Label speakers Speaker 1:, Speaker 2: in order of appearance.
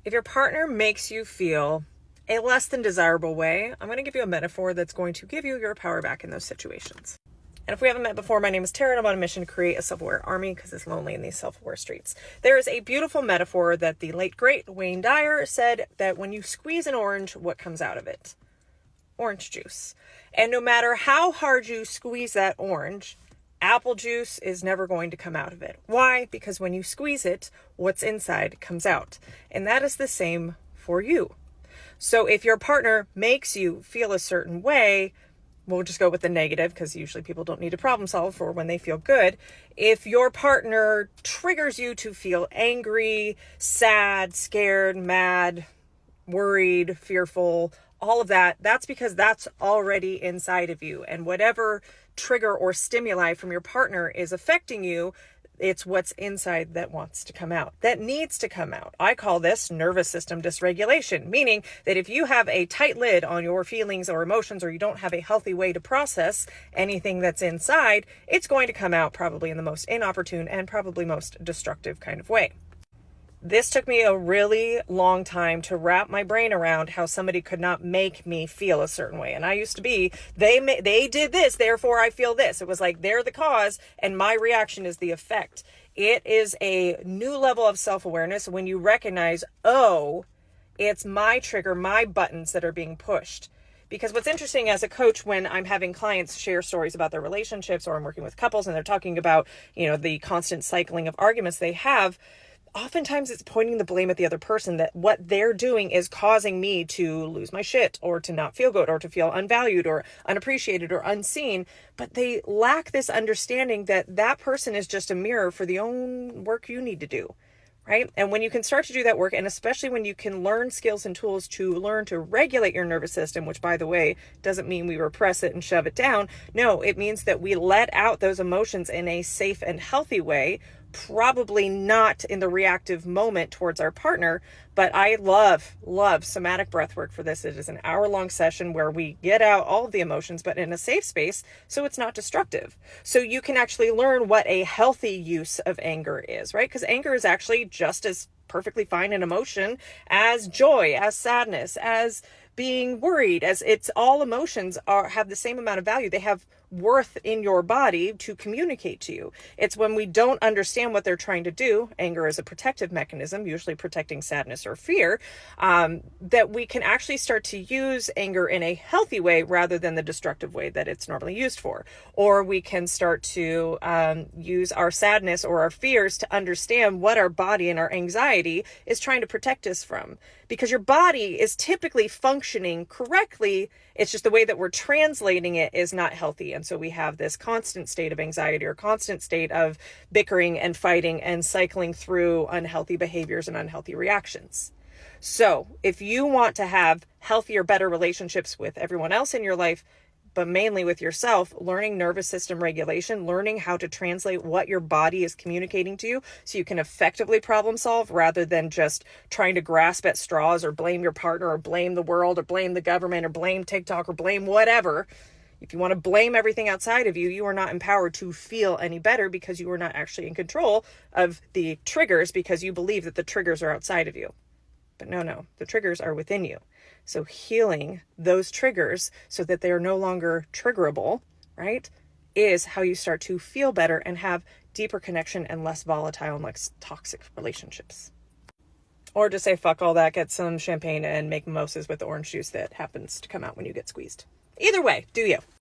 Speaker 1: If your partner makes you feel a less than desirable way, I'm going to give you a metaphor that's going to give you your power back in those situations. And if we haven't met before, my name is Tara, and I'm on a mission to create a self-aware army because it's lonely in these self-aware streets. There is a beautiful metaphor that the late, great Wayne Dyer said that when you squeeze an orange, what comes out of it? Orange juice. And no matter how hard you squeeze that orange, apple juice is never going to come out of it. Why? Because when you squeeze it, what's inside comes out. And that is the same for you. So if your partner makes you feel a certain way, we'll just go with the negative because usually people don't need to problem solve for when they feel good. If your partner triggers you to feel angry, sad, scared, mad, worried, fearful, all of that, that's because that's already inside of you. And whatever trigger or stimuli from your partner is affecting you, it's what's inside that wants to come out, that needs to come out. I call this nervous system dysregulation, meaning that if you have a tight lid on your feelings or emotions, or you don't have a healthy way to process anything that's inside, it's going to come out probably in the most inopportune and probably most destructive kind of way. This took me a really long time to wrap my brain around how somebody could not make me feel a certain way. And I used to be, they did this, therefore I feel this. It was like they're the cause and my reaction is the effect. It is a new level of self-awareness when you recognize, oh, it's my trigger, my buttons that are being pushed. Because what's interesting as a coach, when I'm having clients share stories about their relationships, or I'm working with couples and they're talking about, the constant cycling of arguments they have, oftentimes it's pointing the blame at the other person, that what they're doing is causing me to lose my shit, or to not feel good, or to feel unvalued or unappreciated or unseen. But they lack this understanding that that person is just a mirror for the own work you need to do. Right? And when you can start to do that work, and especially when you can learn skills and tools to learn to regulate your nervous system, which, by the way, doesn't mean we repress it and shove it down. No, it means that we let out those emotions in a safe and healthy way, probably not in the reactive moment towards our partner. But I love somatic breathwork for this. It is an hour-long session where we get out all of the emotions, but in a safe space, so it's not destructive. So you can actually learn what a healthy use of anger is, right? Because anger is actually just as perfectly fine an emotion as joy, as sadness, as being worried, as it's all emotions have the same amount of value. They have worth in your body to communicate to you. It's when we don't understand what they're trying to do, anger is a protective mechanism, usually protecting sadness or fear, that we can actually start to use anger in a healthy way rather than the destructive way that it's normally used for. Or we can start to use our sadness or our fears to understand what our body and our anxiety is trying to protect us from. Because your body is typically functioning correctly, it's just the way that we're translating it is not healthy. And so we have this constant state of anxiety, or constant state of bickering and fighting and cycling through unhealthy behaviors and unhealthy reactions. So if you want to have healthier, better relationships with everyone else in your life, but mainly with yourself, learning nervous system regulation, learning how to translate what your body is communicating to you so you can effectively problem solve rather than just trying to grasp at straws or blame your partner or blame the world or blame the government or blame TikTok or blame whatever. If you want to blame everything outside of you, you are not empowered to feel any better because you are not actually in control of the triggers because you believe that the triggers are outside of you. But no, the triggers are within you. So healing those triggers so that they are no longer triggerable, right, is how you start to feel better and have deeper connection and less volatile and less toxic relationships. Or just say, fuck all that, get some champagne and make mimosas with the orange juice that happens to come out when you get squeezed. Either way, do you.